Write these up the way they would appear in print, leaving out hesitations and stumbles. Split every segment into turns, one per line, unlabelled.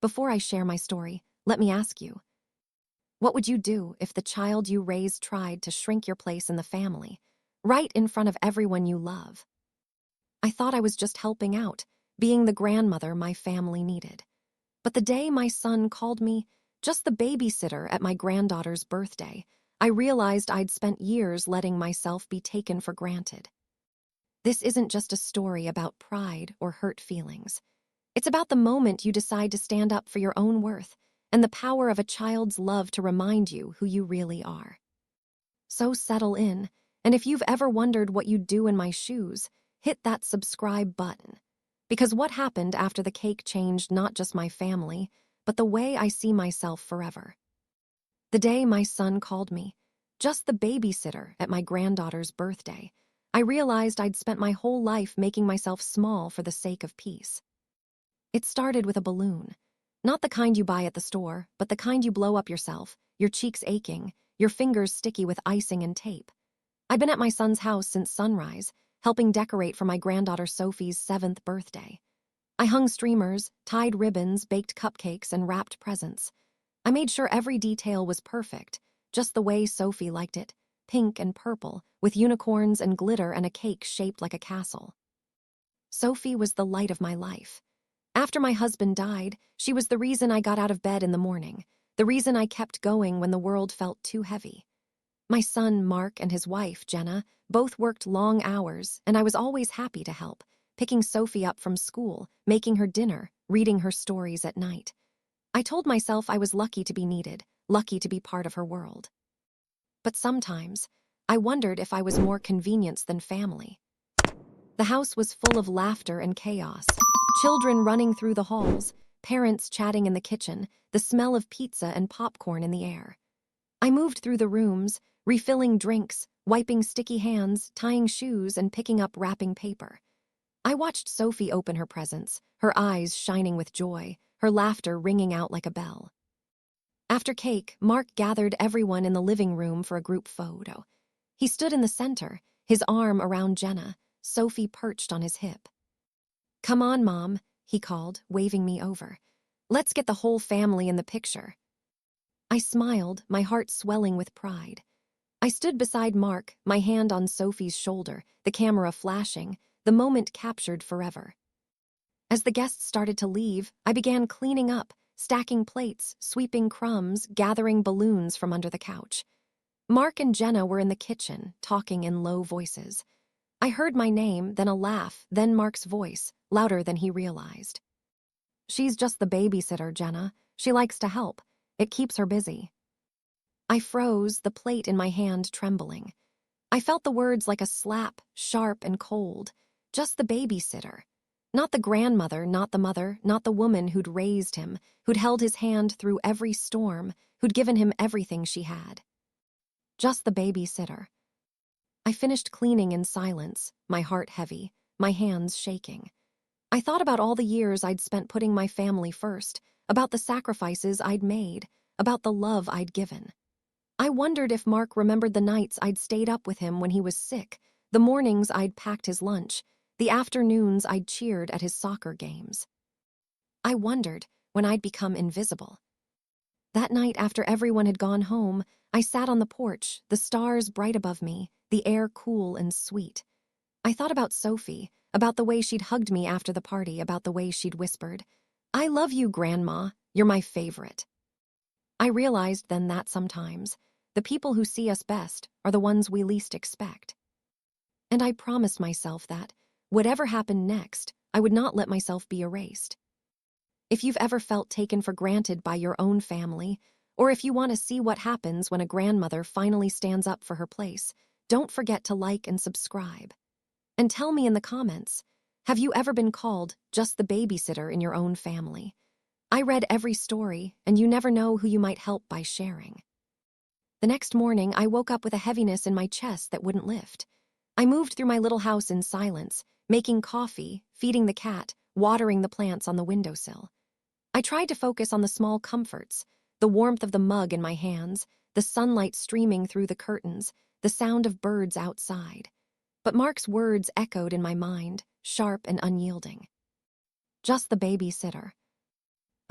Before I share my story, let me ask you, what would you do if the child you raised tried to shrink your place in the family, right in front of everyone you love? I thought I was just helping out, being the grandmother my family needed. But the day my son called me just the babysitter at my granddaughter's birthday, I realized I'd spent years letting myself be taken for granted. This isn't just a story about pride or hurt feelings. It's about the moment you decide to stand up for your own worth and the power of a child's love to remind you who you really are. So settle in, and if you've ever wondered what you'd do in my shoes, hit that subscribe button. Because what happened after the cake changed not just my family, but the way I see myself forever. The day my son called me, just the babysitter at my granddaughter's birthday, I realized I'd spent my whole life making myself small for the sake of peace. It started with a balloon. Not the kind you buy at the store, but the kind you blow up yourself, your cheeks aching, your fingers sticky with icing and tape. I'd been at my son's house since sunrise, helping decorate for my granddaughter Sophie's 7th birthday. I hung streamers, tied ribbons, baked cupcakes, and wrapped presents. I made sure every detail was perfect, just the way Sophie liked it, pink and purple, with unicorns and glitter and a cake shaped like a castle. Sophie was the light of my life. After my husband died, she was the reason I got out of bed in the morning, the reason I kept going when the world felt too heavy. My son, Mark, and his wife, Jenna, both worked long hours, and I was always happy to help, picking Sophie up from school, making her dinner, reading her stories at night. I told myself I was lucky to be needed, lucky to be part of her world. But sometimes, I wondered if I was more convenience than family. The house was full of laughter and chaos, children running through the halls, parents chatting in the kitchen, the smell of pizza and popcorn in the air. I moved through the rooms, refilling drinks, wiping sticky hands, tying shoes, and picking up wrapping paper. I watched Sophie open her presents, her eyes shining with joy, her laughter ringing out like a bell. After cake, Mark gathered everyone in the living room for a group photo. He stood in the center, his arm around Jenna, Sophie perched on his hip. "Come on, Mom," he called, waving me over. "Let's get the whole family in the picture." I smiled, my heart swelling with pride. I stood beside Mark, my hand on Sophie's shoulder, the camera flashing, the moment captured forever. As the guests started to leave, I began cleaning up, stacking plates, sweeping crumbs, gathering balloons from under the couch. Mark and Jenna were in the kitchen, talking in low voices. I heard my name, then a laugh, then Mark's voice, louder than he realized. "She's just the babysitter, Jenna. She likes to help. It keeps her busy." I froze, the plate in my hand trembling. I felt the words like a slap, sharp and cold. Just the babysitter. Not the grandmother, not the mother, not the woman who'd raised him, who'd held his hand through every storm, who'd given him everything she had. Just the babysitter. I finished cleaning in silence, my heart heavy, my hands shaking. I thought about all the years I'd spent putting my family first, about the sacrifices I'd made, about the love I'd given. I wondered if Mark remembered the nights I'd stayed up with him when he was sick, the mornings I'd packed his lunch, the afternoons I'd cheered at his soccer games. I wondered when I'd become invisible. That night after everyone had gone home, I sat on the porch, the stars bright above me, the air cool and sweet. I thought about Sophie, about the way she'd hugged me after the party, about the way she'd whispered, "I love you, Grandma. You're my favorite." I realized then that sometimes, the people who see us best are the ones we least expect. And I promised myself that, whatever happened next, I would not let myself be erased. If you've ever felt taken for granted by your own family, or if you want to see what happens when a grandmother finally stands up for her place, don't forget to like and subscribe. And tell me in the comments, have you ever been called just the babysitter in your own family? I read every story, and you never know who you might help by sharing. The next morning, I woke up with a heaviness in my chest that wouldn't lift. I moved through my little house in silence, making coffee, feeding the cat, watering the plants on the windowsill. I tried to focus on the small comforts, the warmth of the mug in my hands, the sunlight streaming through the curtains, the sound of birds outside. But Mark's words echoed in my mind, sharp and unyielding. Just the babysitter.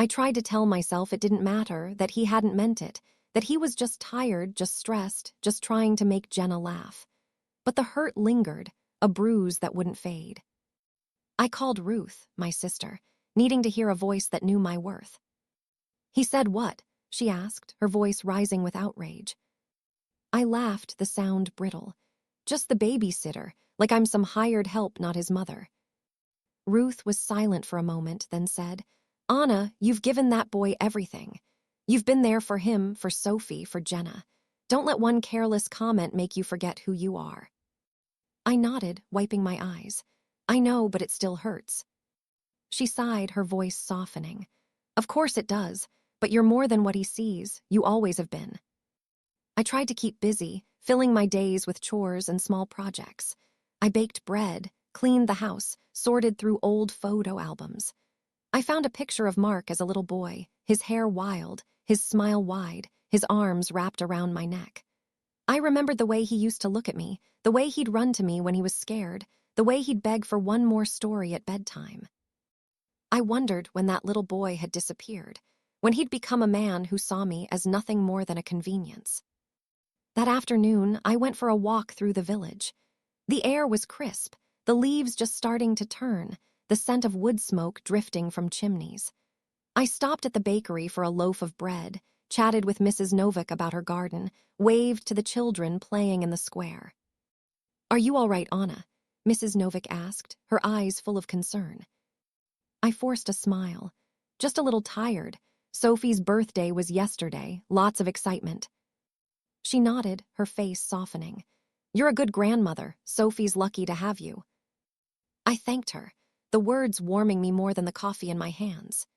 I tried to tell myself it didn't matter, that he hadn't meant it, that he was just tired, just stressed, just trying to make Jenna laugh. But the hurt lingered, a bruise that wouldn't fade. I called Ruth, my sister, needing to hear a voice that knew my worth. "He said what?" she asked, her voice rising with outrage. I laughed, the sound brittle. "Just the babysitter, like I'm some hired help, not his mother." Ruth was silent for a moment, then said, "Anna, you've given that boy everything. You've been there for him, for Sophie, for Jenna. Don't let one careless comment make you forget who you are." I nodded, wiping my eyes. "I know, but it still hurts." She sighed, her voice softening. "Of course it does, but you're more than what he sees. You always have been." I tried to keep busy, filling my days with chores and small projects. I baked bread, cleaned the house, sorted through old photo albums. I found a picture of Mark as a little boy, his hair wild, his smile wide, his arms wrapped around my neck. I remembered the way he used to look at me, the way he'd run to me when he was scared, the way he'd beg for one more story at bedtime. I wondered when that little boy had disappeared, when he'd become a man who saw me as nothing more than a convenience. That afternoon, I went for a walk through the village. The air was crisp, the leaves just starting to turn, the scent of wood smoke drifting from chimneys. I stopped at the bakery for a loaf of bread, chatted with Mrs. Novick about her garden, waved to the children playing in the square. "Are you all right, Anna?" Mrs. Novick asked, her eyes full of concern. I forced a smile. "Just a little tired. Sophie's birthday was yesterday, lots of excitement." She nodded, her face softening. "You're a good grandmother. Sophie's lucky to have you." I thanked her, the words warming me more than the coffee in my hands.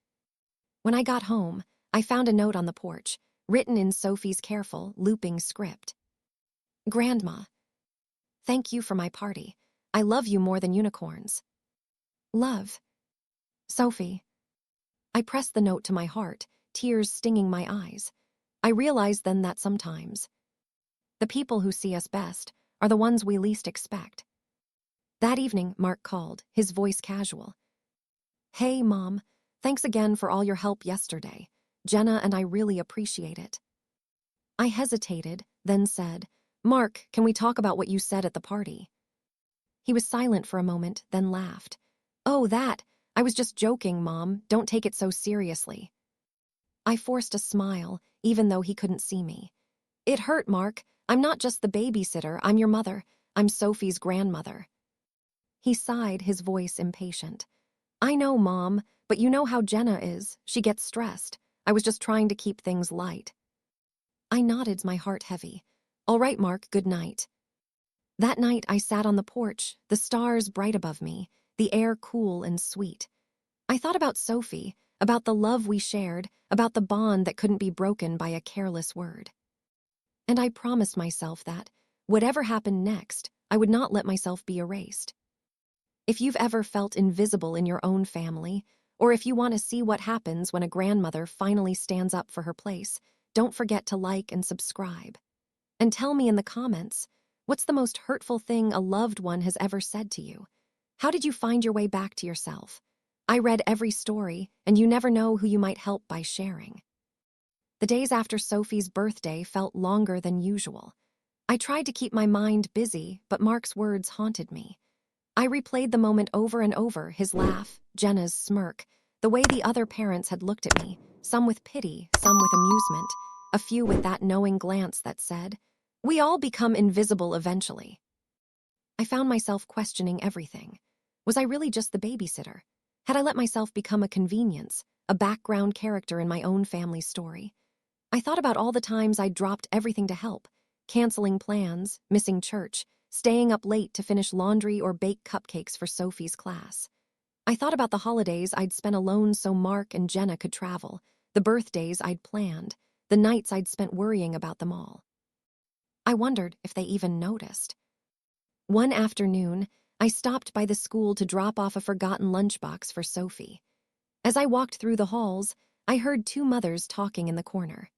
When I got home, I found a note on the porch, written in Sophie's careful, looping script. "Grandma, thank you for my party. I love you more than unicorns. Love. Sophie." I pressed the note to my heart, tears stinging my eyes. I realized then that sometimes the people who see us best are the ones we least expect. That evening, Mark called, his voice casual. "Hey, Mom, thanks again for all your help yesterday. Jenna and I really appreciate it." I hesitated, then said, "Mark, can we talk about what you said at the party?" He was silent for a moment, then laughed. "Oh, that. I was just joking, Mom. Don't take it so seriously." I forced a smile, even though he couldn't see me. "It hurt, Mark. I'm not just the babysitter, I'm your mother. I'm Sophie's grandmother." He sighed, his voice impatient. "I know, Mom, but you know how Jenna is. She gets stressed. I was just trying to keep things light." I nodded, my heart heavy. "All right, Mark, good night." That night I sat on the porch, the stars bright above me, the air cool and sweet. I thought about Sophie, about the love we shared, about the bond that couldn't be broken by a careless word. And I promised myself that, whatever happened next, I would not let myself be erased. If you've ever felt invisible in your own family, or if you want to see what happens when a grandmother finally stands up for her place, don't forget to like and subscribe. And tell me in the comments, what's the most hurtful thing a loved one has ever said to you? How did you find your way back to yourself? I read every story, and you never know who you might help by sharing. The days after Sophie's birthday felt longer than usual. I tried to keep my mind busy, but Mark's words haunted me. I replayed the moment over and over, his laugh, Jenna's smirk, the way the other parents had looked at me, some with pity, some with amusement, a few with that knowing glance that said, "We all become invisible eventually." I found myself questioning everything. Was I really just the babysitter? Had I let myself become a convenience, a background character in my own family story? I thought about all the times I'd dropped everything to help, canceling plans, missing church, staying up late to finish laundry or bake cupcakes for Sophie's class. I thought about the holidays I'd spent alone so Mark and Jenna could travel, the birthdays I'd planned, the nights I'd spent worrying about them all. I wondered if they even noticed. One afternoon, I stopped by the school to drop off a forgotten lunchbox for Sophie. As I walked through the halls, I heard two mothers talking in the corner.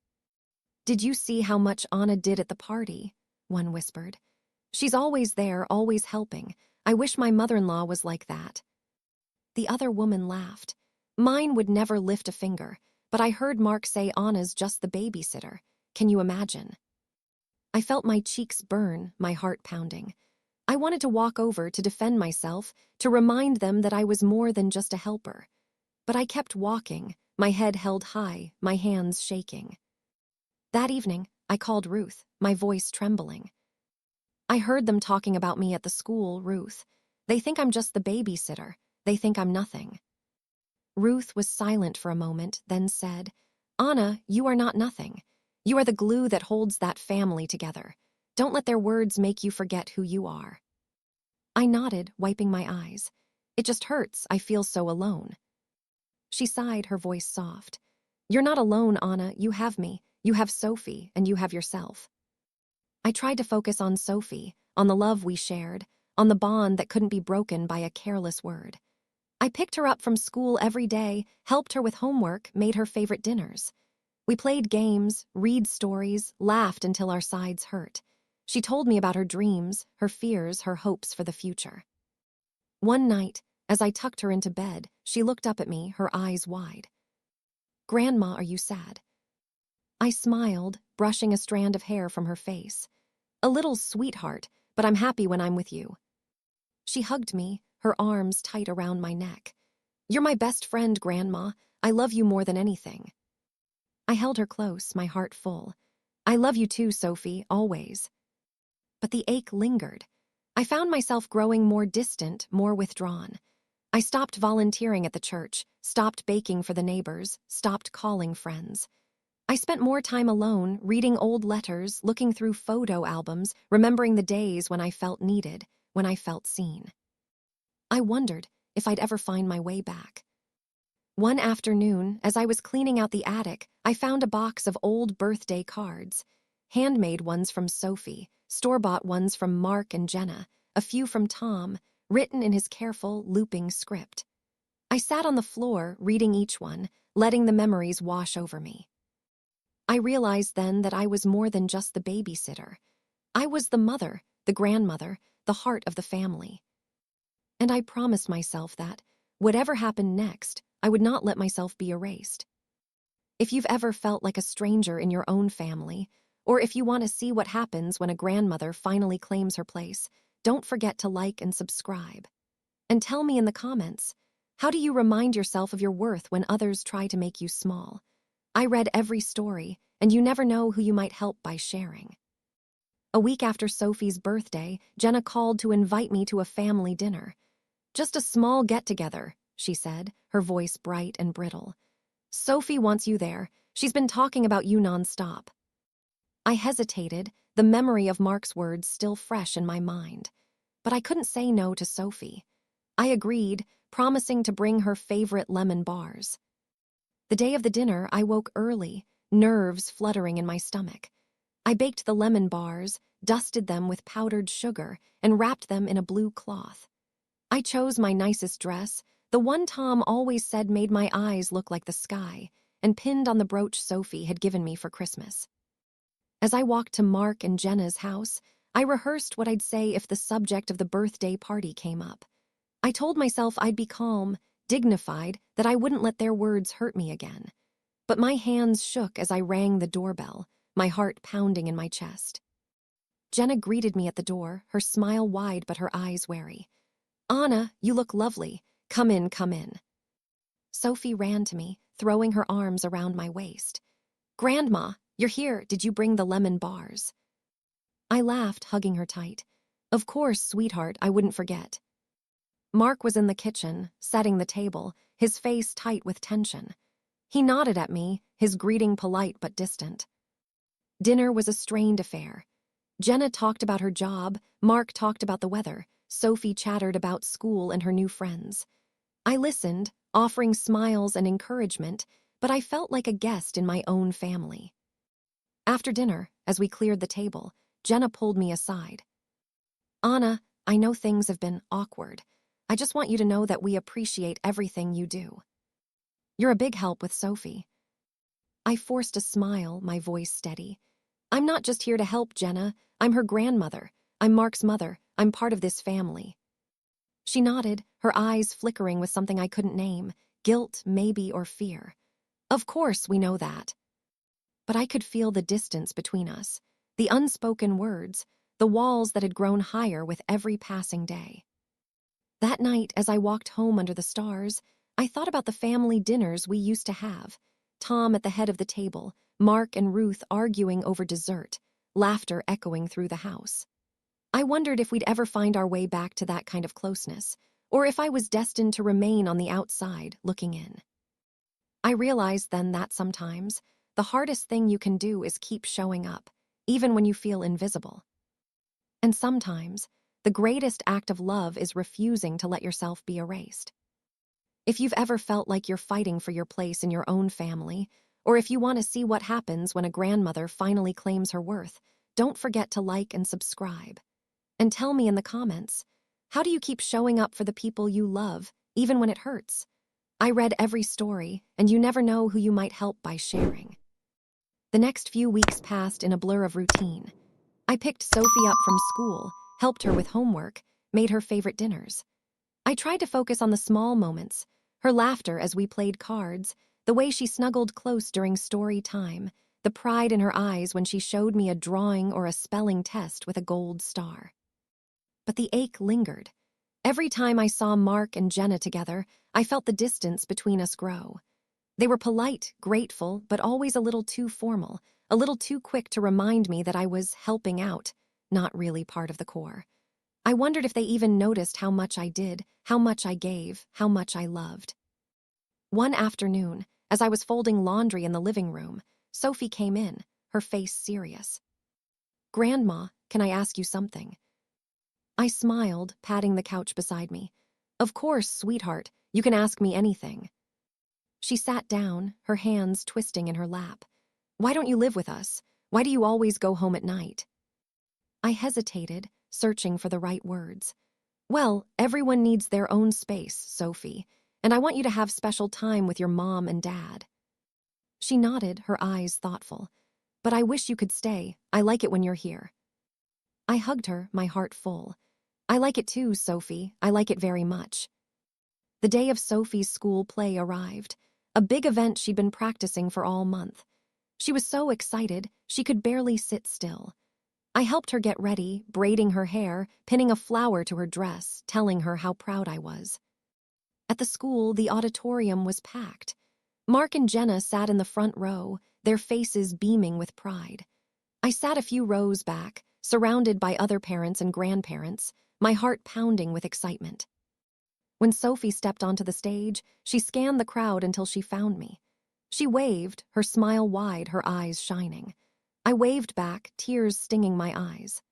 "Did you see how much Anna did at the party?" one whispered. "She's always there, always helping. I wish my mother-in-law was like that." The other woman laughed. Mine would never lift a finger, but I heard Mark say Anna's just the babysitter. Can you imagine? I felt my cheeks burn, my heart pounding. I wanted to walk over to defend myself, to remind them that I was more than just a helper. But I kept walking, my head held high, my hands shaking. That evening, I called Ruth, my voice trembling. I heard them talking about me at the school, Ruth. They think I'm just the babysitter. They think I'm nothing. Ruth was silent for a moment, then said, Anna, you are not nothing. You are the glue that holds that family together. Don't let their words make you forget who you are. I nodded, wiping my eyes. It just hurts. I feel so alone. She sighed, her voice soft. You're not alone, Anna. You have me. You have Sophie, and you have yourself. I tried to focus on Sophie, on the love we shared, on the bond that couldn't be broken by a careless word. I picked her up from school every day, helped her with homework, made her favorite dinners. We played games, read stories, laughed until our sides hurt. She told me about her dreams, her fears, her hopes for the future. One night, as I tucked her into bed, she looked up at me, her eyes wide. Grandma, are you sad? I smiled, brushing a strand of hair from her face. A little sweetheart, but I'm happy when I'm with you. She hugged me, her arms tight around my neck. You're my best friend, Grandma. I love you more than anything. I held her close, my heart full. I love you too, Sophie, always. But the ache lingered. I found myself growing more distant, more withdrawn. I stopped volunteering at the church, stopped baking for the neighbors, stopped calling friends. I spent more time alone, reading old letters, looking through photo albums, remembering the days when I felt needed, when I felt seen. I wondered if I'd ever find my way back. One afternoon, as I was cleaning out the attic, I found a box of old birthday cards. Handmade ones from Sophie, store-bought ones from Mark and Jenna, a few from Tom, written in his careful, looping script. I sat on the floor, reading each one, letting the memories wash over me. I realized then that I was more than just the babysitter. I was the mother, the grandmother, the heart of the family. And I promised myself that, whatever happened next, I would not let myself be erased. If you've ever felt like a stranger in your own family, or if you want to see what happens when a grandmother finally claims her place, don't forget to like and subscribe. And tell me in the comments, how do you remind yourself of your worth when others try to make you small? I read every story, and you never know who you might help by sharing. A week after Sophie's birthday, Jenna called to invite me to a family dinner. Just a small get-together, she said, her voice bright and brittle. Sophie wants you there. She's been talking about you nonstop. I hesitated, the memory of Mark's words still fresh in my mind. But I couldn't say no to Sophie. I agreed, promising to bring her favorite lemon bars. The day of the dinner, I woke early, nerves fluttering in my stomach. I baked the lemon bars, dusted them with powdered sugar, and wrapped them in a blue cloth. I chose my nicest dress, the one Tom always said made my eyes look like the sky, and pinned on the brooch Sophie had given me for Christmas. As I walked to Mark and Jenna's house, I rehearsed what I'd say if the subject of the birthday party came up. I told myself I'd be calm, dignified, that I wouldn't let their words hurt me again. But my hands shook as I rang the doorbell, my heart pounding in my chest. Jenna greeted me at the door, her smile wide but her eyes wary. Anna, you look lovely. Come in, come in. Sophie ran to me, throwing her arms around my waist. Grandma, you're here. Did you bring the lemon bars? I laughed, hugging her tight. Of course, sweetheart, I wouldn't forget. Mark was in the kitchen, setting the table, his face tight with tension. He nodded at me, his greeting polite but distant. Dinner was a strained affair. Jenna talked about her job, Mark talked about the weather, Sophie chattered about school and her new friends. I listened, offering smiles and encouragement, but I felt like a guest in my own family. After dinner, as we cleared the table, Jenna pulled me aside. Anna, I know things have been awkward. I just want you to know that we appreciate everything you do. You're a big help with Sophie. I forced a smile, my voice steady. I'm not just here to help, Jenna. I'm her grandmother. I'm Mark's mother. I'm part of this family. She nodded, her eyes flickering with something I couldn't name. guilt, maybe, or fear. Of course, we know that. But I could feel the distance between us, the unspoken words, the walls that had grown higher with every passing day. That night, as I walked home under the stars, I thought about the family dinners we used to have. Tom at the head of the table, Mark and Ruth arguing over dessert, laughter echoing through the house. I wondered if we'd ever find our way back to that kind of closeness, or if I was destined to remain on the outside, looking in. I realized then that sometimes, the hardest thing you can do is keep showing up, even when you feel invisible. And sometimes, the greatest act of love is refusing to let yourself be erased. If you've ever felt like you're fighting for your place in your own family, or if you want to see what happens when a grandmother finally claims her worth, don't forget to like and subscribe. And tell me in the comments, how do you keep showing up for the people you love, even when it hurts? I read every story, and you never know who you might help by sharing. The next few weeks passed in a blur of routine. I picked Sophie up from school, helped her with homework, made her favorite dinners. I tried to focus on the small moments, her laughter as we played cards, the way she snuggled close during story time, the pride in her eyes when she showed me a drawing or a spelling test with a gold star. But the ache lingered. Every time I saw Mark and Jenna together, I felt the distance between us grow. They were polite, grateful, but always a little too formal, a little too quick to remind me that I was helping out, not really part of the core. I wondered if they even noticed how much I did, how much I gave, how much I loved. One afternoon, as I was folding laundry in the living room, Sophie came in, her face serious. "Grandma, can I ask you something?" I smiled, patting the couch beside me. "Of course, sweetheart, you can ask me anything." She sat down, her hands twisting in her lap. "Why don't you live with us? Why do you always go home at night?" I hesitated, searching for the right words. "Well, everyone needs their own space, Sophie, and I want you to have special time with your mom and dad." She nodded, her eyes thoughtful. "But I wish you could stay. I like it when you're here." I hugged her, my heart full. "I like it too, Sophie. I like it very much." The day of Sophie's school play arrived, a big event she'd been practicing for all month. She was so excited, she could barely sit still. I helped her get ready, braiding her hair, pinning a flower to her dress, telling her how proud I was. At the school, the auditorium was packed. Mark and Jenna sat in the front row, their faces beaming with pride. I sat a few rows back, surrounded by other parents and grandparents, my heart pounding with excitement. When Sophie stepped onto the stage, she scanned the crowd until she found me. She waved, her smile wide, her eyes shining. I waved back, tears stinging my eyes.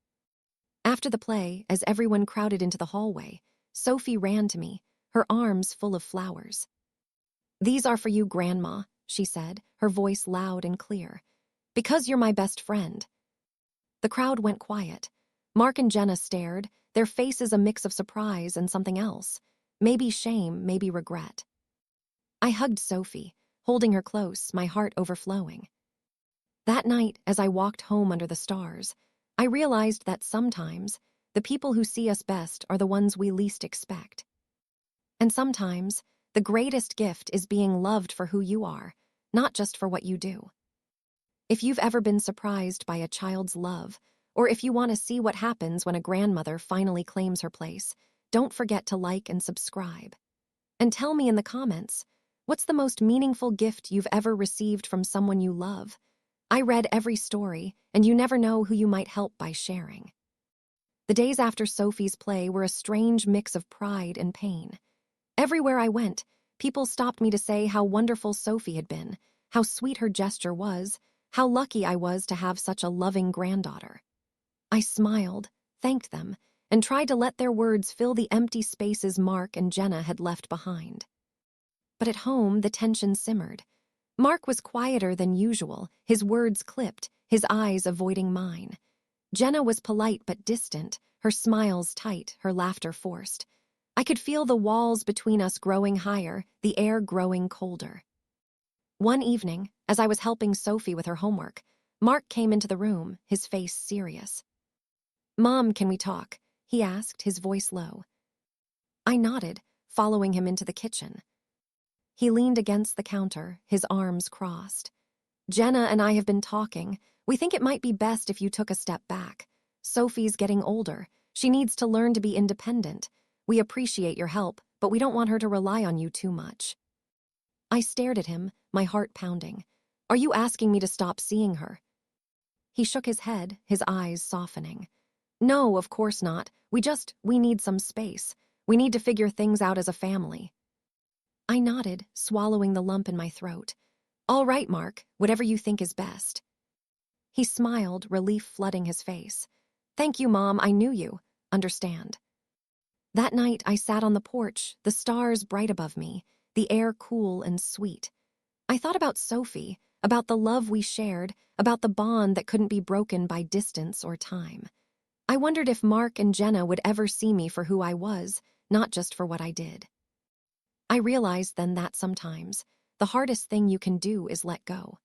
After the play, as everyone crowded into the hallway, Sophie ran to me, her arms full of flowers. "These are for you, Grandma," she said, her voice loud and clear. "Because you're my best friend." The crowd went quiet. Mark and Jenna stared, their faces a mix of surprise and something else. Maybe shame, maybe regret. I hugged Sophie, holding her close, my heart overflowing. That night, as I walked home under the stars, I realized that sometimes the people who see us best are the ones we least expect. And sometimes the greatest gift is being loved for who you are, not just for what you do. If you've ever been surprised by a child's love, or if you want to see what happens when a grandmother finally claims her place, don't forget to like and subscribe. And tell me in the comments, what's the most meaningful gift you've ever received from someone you love? I read every story, and you never know who you might help by sharing. The days after Sophie's play were a strange mix of pride and pain. Everywhere I went, people stopped me to say how wonderful Sophie had been, how sweet her gesture was, how lucky I was to have such a loving granddaughter. I smiled, thanked them, and tried to let their words fill the empty spaces Mark and Jenna had left behind. But at home, the tension simmered. Mark was quieter than usual, his words clipped, his eyes avoiding mine. Jenna was polite but distant, her smiles tight, her laughter forced. I could feel the walls between us growing higher, the air growing colder. One evening, as I was helping Sophie with her homework, Mark came into the room, his face serious. "Mom, can we talk?" he asked, his voice low. I nodded, following him into the kitchen. He leaned against the counter, his arms crossed. Jenna and I have been talking. We think it might be best if you took a step back. Sophie's getting older. She needs to learn to be independent. We appreciate your help, but we don't want her to rely on you too much. I stared at him, my heart pounding. Are you asking me to stop seeing her? He shook his head, his eyes softening. No, of course not. We need some space. We need to figure things out as a family. I nodded, swallowing the lump in my throat. All right, Mark, whatever you think is best. He smiled, relief flooding his face. Thank you, Mom, I knew you. Understand. That night, I sat on the porch, the stars bright above me, the air cool and sweet. I thought about Sophie, about the love we shared, about the bond that couldn't be broken by distance or time. I wondered if Mark and Jenna would ever see me for who I was, not just for what I did. I realized then that sometimes, the hardest thing you can do is let go.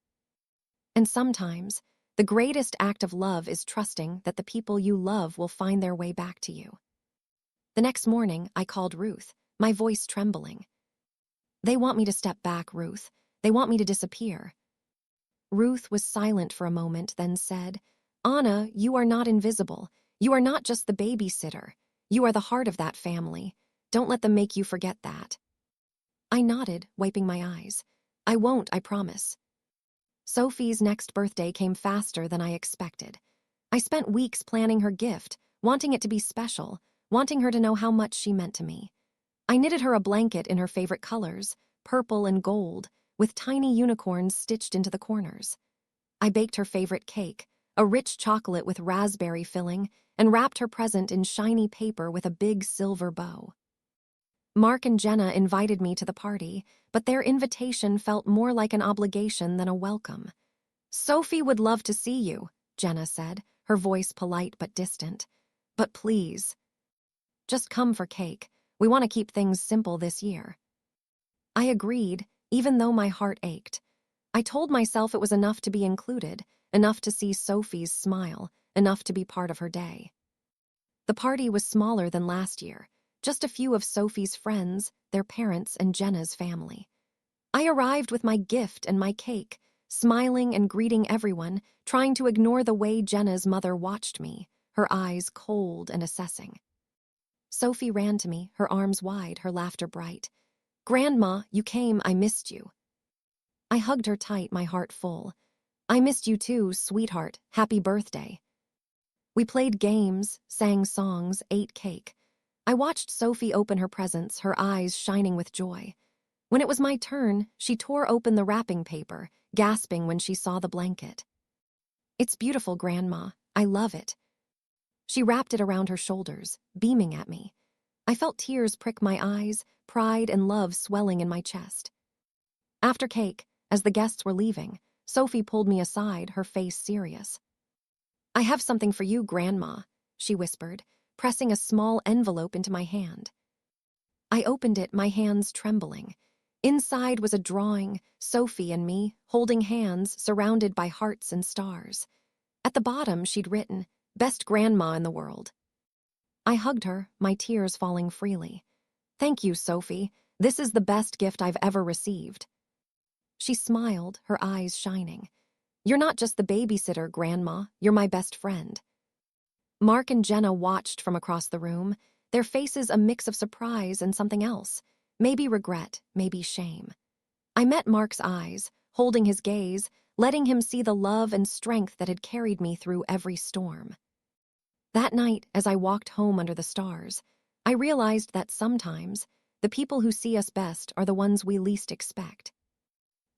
And sometimes, the greatest act of love is trusting that the people you love will find their way back to you. The next morning, I called Ruth, my voice trembling. They want me to step back, Ruth. They want me to disappear. Ruth was silent for a moment, then said, Anna, you are not invisible. You are not just the babysitter. You are the heart of that family. Don't let them make you forget that. I nodded, wiping my eyes. I won't, I promise. Sophie's next birthday came faster than I expected. I spent weeks planning her gift, wanting it to be special, wanting her to know how much she meant to me. I knitted her a blanket in her favorite colors, purple and gold, with tiny unicorns stitched into the corners. I baked her favorite cake, a rich chocolate with raspberry filling, and wrapped her present in shiny paper with a big silver bow. Mark and Jenna invited me to the party, but their invitation felt more like an obligation than a welcome. Sophie would love to see you, Jenna said, her voice polite but distant. But please, just come for cake. We want to keep things simple this year. I agreed, even though my heart ached. I told myself it was enough to be included, enough to see Sophie's smile, enough to be part of her day. The party was smaller than last year, just a few of Sophie's friends, their parents, and Jenna's family. I arrived with my gift and my cake, smiling and greeting everyone, trying to ignore the way Jenna's mother watched me, her eyes cold and assessing. Sophie ran to me, her arms wide, her laughter bright. Grandma, you came, I missed you. I hugged her tight, my heart full. I missed you too, sweetheart, happy birthday. We played games, sang songs, ate cake. I watched Sophie open her presents, her eyes shining with joy. When it was my turn, she tore open the wrapping paper, gasping when she saw the blanket. It's beautiful, Grandma. I love it. She wrapped it around her shoulders, beaming at me. I felt tears prick my eyes, pride and love swelling in my chest. After cake, as the guests were leaving, Sophie pulled me aside, her face serious. I have something for you, Grandma, she whispered, pressing a small envelope into my hand. I opened it, my hands trembling. Inside was a drawing, Sophie and me, holding hands, surrounded by hearts and stars. At the bottom, she'd written, Best Grandma in the world. I hugged her, my tears falling freely. Thank you, Sophie. This is the best gift I've ever received. She smiled, her eyes shining. You're not just the babysitter, Grandma. You're my best friend. Mark and Jenna watched from across the room, their faces a mix of surprise and something else, maybe regret, maybe shame. I met Mark's eyes, holding his gaze, letting him see the love and strength that had carried me through every storm. That night, as I walked home under the stars, I realized that sometimes the people who see us best are the ones we least expect.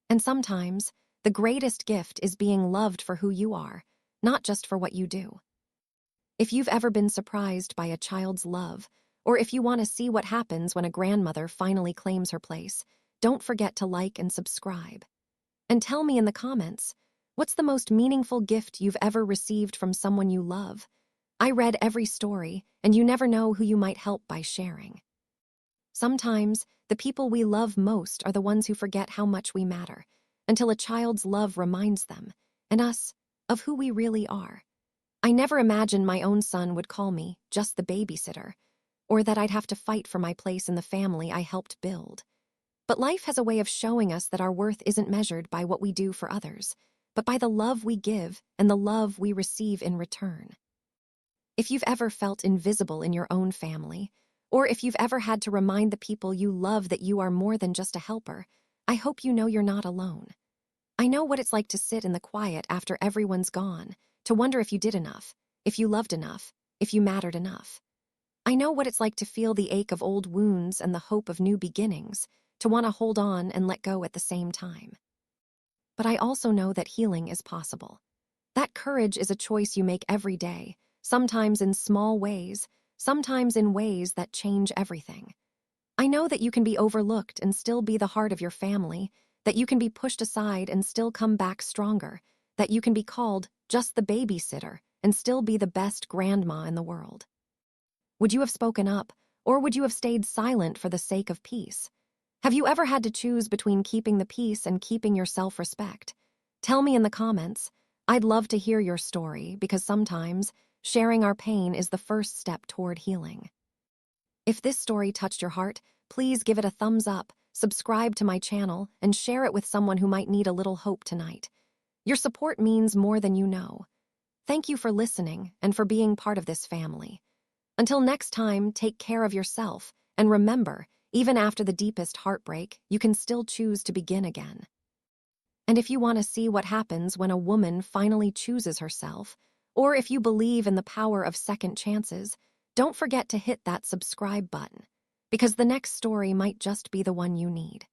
And sometimes, the greatest gift is being loved for who you are, not just for what you do. If you've ever been surprised by a child's love, or if you want to see what happens when a grandmother finally claims her place, don't forget to like and subscribe. And tell me in the comments, what's the most meaningful gift you've ever received from someone you love? I read every story, and you never know who you might help by sharing. Sometimes, the people we love most are the ones who forget how much we matter, until a child's love reminds them, and us, of who we really are. I never imagined my own son would call me just the babysitter, or that I'd have to fight for my place in the family I helped build. But life has a way of showing us that our worth isn't measured by what we do for others, but by the love we give and the love we receive in return. If you've ever felt invisible in your own family, or if you've ever had to remind the people you love that you are more than just a helper, I hope you know you're not alone. I know what it's like to sit in the quiet after everyone's gone, to wonder if you did enough, if you loved enough, if you mattered enough. I know what it's like to feel the ache of old wounds and the hope of new beginnings, to want to hold on and let go at the same time. But I also know that healing is possible. That courage is a choice you make every day, sometimes in small ways, sometimes in ways that change everything. I know that you can be overlooked and still be the heart of your family, that you can be pushed aside and still come back stronger, that you can be called just the babysitter and still be the best grandma in the world. Would you have spoken up, or would you have stayed silent for the sake of peace? Have you ever had to choose between keeping the peace and keeping your self-respect? Tell me in the comments. I'd love to hear your story because sometimes sharing our pain is the first step toward healing. If this story touched your heart, please give it a thumbs up, subscribe to my channel, and share it with someone who might need a little hope tonight. Your support means more than you know. Thank you for listening and for being part of this family. Until next time, take care of yourself, and remember, even after the deepest heartbreak, you can still choose to begin again. And if you want to see what happens when a woman finally chooses herself, or if you believe in the power of second chances, don't forget to hit that subscribe button, because the next story might just be the one you need.